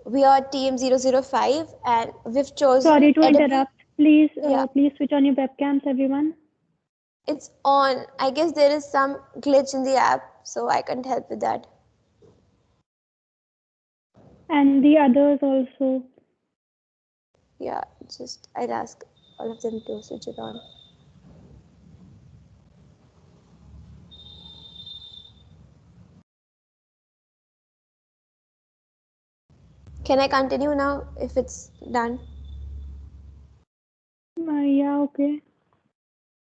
we are team 005 and we've chosen Sorry to edible. interrupt. Please, Yeah, please switch on your webcams, everyone. it's on. I guess there is some glitch in the app, so I can't help with that. And the others also. Yeah, just I'll ask all of them to switch it on. Can I continue now if it's done? Yeah, okay.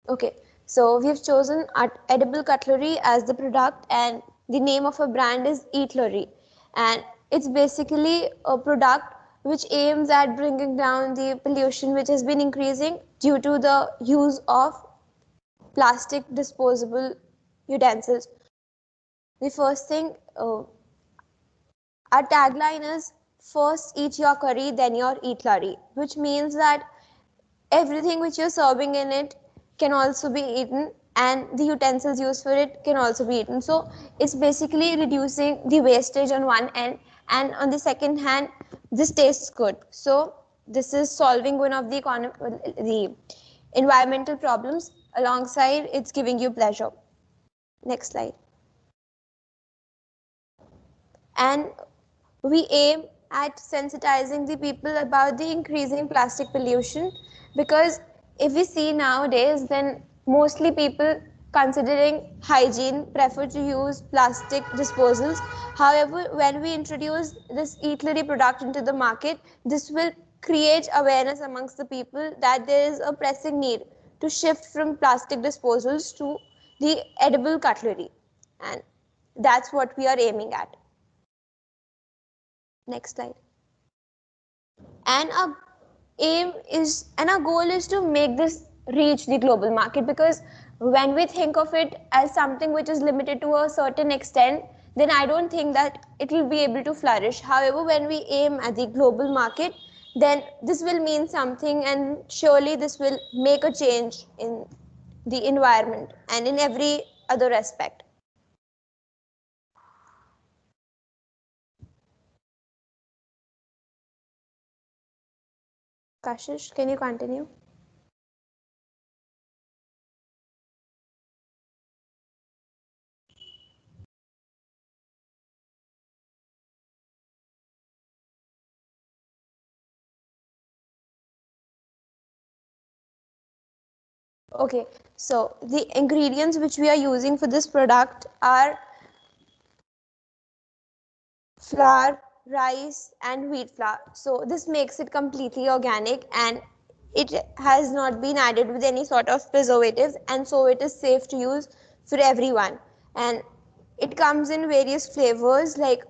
Okay, so we've chosen edible cutlery as the product, and the name of a brand is Eatlury, and it's basically a product which aims at bringing down the pollution which has been increasing due to the use of plastic disposable utensils. The first thing, our tagline is first eat your curry, then your Eatlury, which means that everything which you're serving in it can also be eaten, and the utensils used for it can also be eaten. So it's basically reducing the wastage on one end, and on the second hand this tastes good. So this is solving one of the environmental problems, alongside it's giving you pleasure. Next slide. And we aim at sensitizing the people about the increasing plastic pollution, because if we see nowadays, then mostly people considering hygiene prefer to use plastic disposals. However, when we introduce this Eatlery product into the market, this will create awareness amongst the people that there is a pressing need to shift from plastic disposals to the edible cutlery, and that's what we are aiming at. Next slide. And our goal is to make this reach the global market, because when we think of it as something which is limited to a certain extent, then I don't think that it will be able to flourish. However, when we aim at the global market, then this will mean something, and surely this will make a change in the environment and in every other aspect. Kashish, can you continue? Okay, so the ingredients which we are using for this product are flour, rice, and wheat flour. So this makes it completely organic, and it has not been added with any sort of preservatives, and so it is safe to use for everyone. And it comes in various flavors, like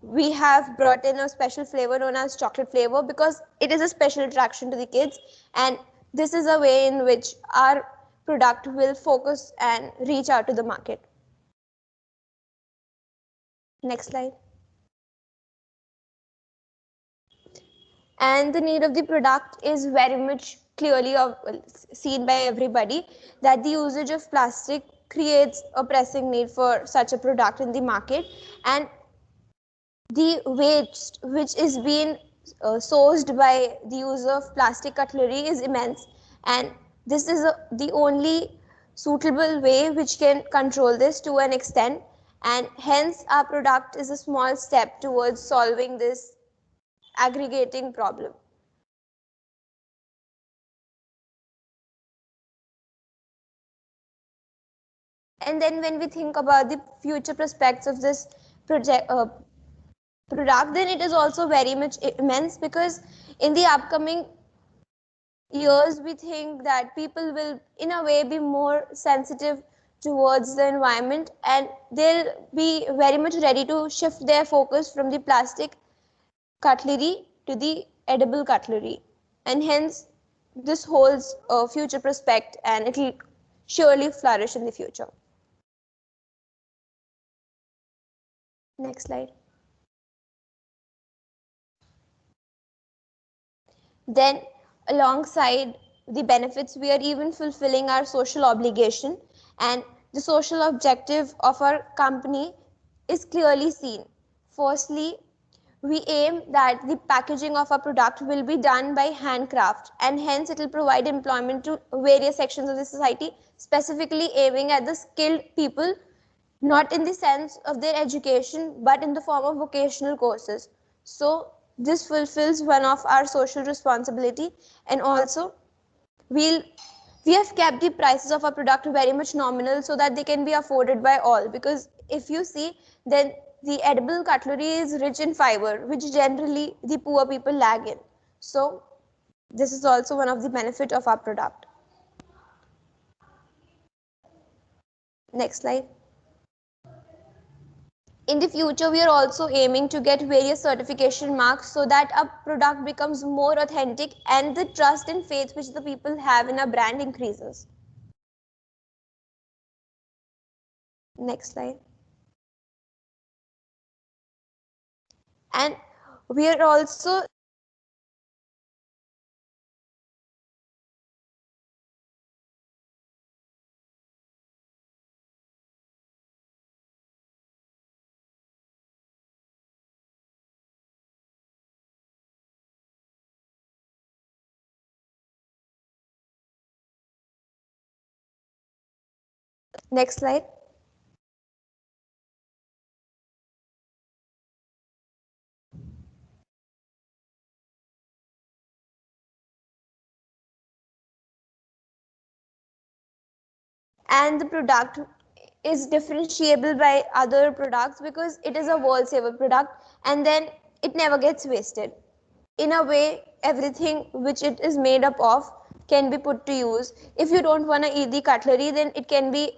we have brought in a special flavor known as chocolate flavor, because it is a special attraction to the kids, and this is a way in which our product will focus and reach out to the market. Next slide. And the need of the product is very much clearly seen by everybody, that the usage of plastic creates a pressing need for such a product in the market, and the waste which is being sourced by the use of plastic cutlery is immense, and this is the only suitable way which can control this to an extent, and hence our product is a small step towards solving this aggregating problem. And then when we think about the future prospects of this product, then it is also very much immense, because in the upcoming years we think that people will in a way be more sensitive towards the environment, and they'll be very much ready to shift their focus from the plastic cutlery to the edible cutlery, and hence this holds a future prospect, and it will surely flourish in the future. Next slide. Then, alongside the benefits, we are even fulfilling our social obligation, and the social objective of our company is clearly seen. Firstly, we aim that the packaging of our product will be done by handcraft, and hence it will provide employment to various sections of the society, specifically aiming at the skilled people, not in the sense of their education but in the form of vocational courses. So this fulfills one of our social responsibility. And also we'll we have kept the prices of our product very much nominal so that they can be afforded by all, because if you see, then the edible cutlery is rich in fiber, which generally the poor people lag in. So this is also one of the benefit of our product. Next slide. In the future, we are also aiming to get various certification marks so that our product becomes more authentic and the trust and faith which the people have in our brand increases. Next slide. And we are also next slide. And the product is differentiable by other products because it is a world saver product, and then it never gets wasted. In a way, everything which it is made up of can be put to use. If you don't want to eat the cutlery, then it can be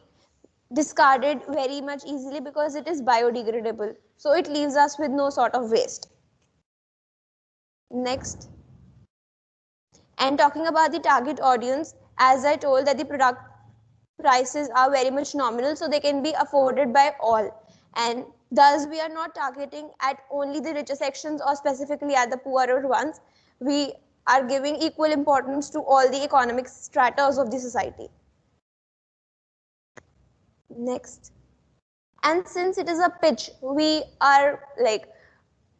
discarded very much easily because it is biodegradable, so it leaves us with no sort of waste. Next. And talking about the target audience, as I told that the product prices are very much nominal, so they can be afforded by all. And thus we are not targeting at only the richer sections or specifically at the poorer ones. We are giving equal importance to all the economic stratas of the society. Next. And since it is a pitch, we are like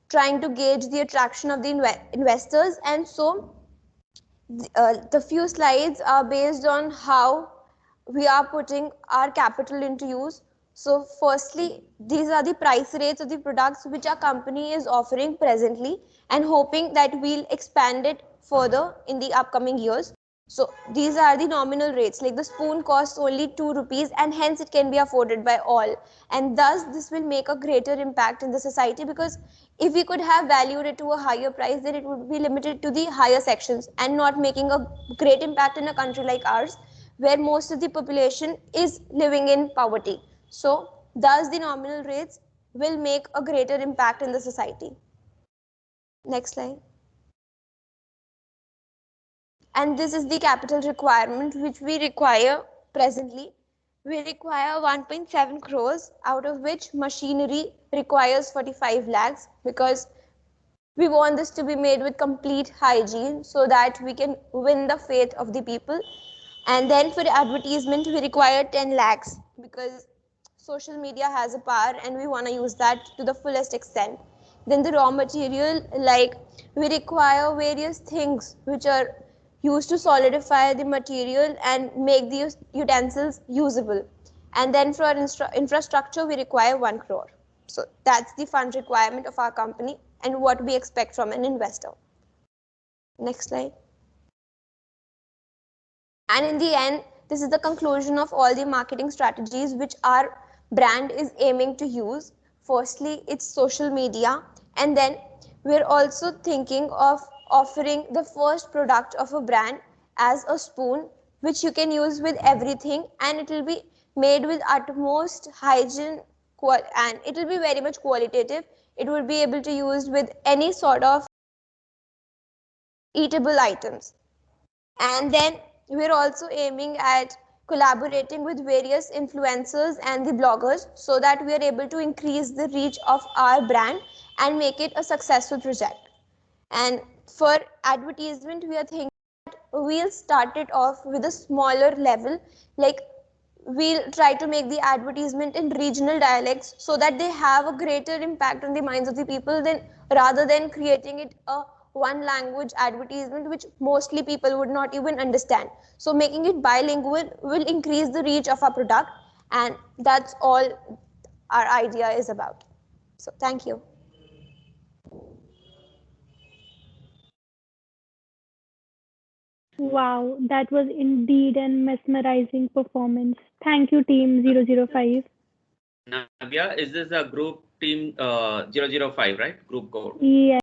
trying to gauge the attraction of the investors, and so the few slides are based on how we are putting our capital into use. So firstly, these are the price rates of the products which our company is offering presently and hoping that we'll expand it further in the upcoming years. So these are the nominal rates, like the spoon costs only 2 rupees and hence it can be afforded by all. And thus this will make a greater impact in the society, because if we could have valued it to a higher price, then it would be limited to the higher sections and not making a great impact in a country like ours, where most of the population is living in poverty. So thus the nominal rates will make a greater impact in the society. Next slide. And this is the capital requirement which we require presently. We require 1.7 crores, out of which machinery requires 45 lakhs, because we want this to be made with complete hygiene so that we can win the faith of the people. And then for advertisement, we require 10 lakhs because social media has a power and we want to use that to the fullest extent. Then the raw material, like we require various things which are used to solidify the material and make the utensils usable. And then for infrastructure, we require 1 crore. So that's the fund requirement of our company and what we expect from an investor. Next slide. And in the end, this is the conclusion of all the marketing strategies which our brand is aiming to use. Firstly, it's social media, and then we're also thinking of offering the first product of a brand as a spoon, which you can use with everything, and it will be made with utmost hygiene, and it will be very much qualitative. It will be able to use with any sort of eatable items. And then we're also aiming at collaborating with various influencers and the bloggers so that we are able to increase the reach of our brand and make it a successful project. And for advertisement, we are thinking that we'll start it off with a smaller level, like we'll try to make the advertisement in regional dialects so that they have a greater impact on the minds of the people than rather than creating it a one language advertisement which mostly people would not even understand. So making it bilingual will increase the reach of our product, and that's all our idea is about. So thank you. Wow, that was indeed an mesmerizing performance. Thank you, Team 005. Navya, is this a group team 005, right? Group code. Yes.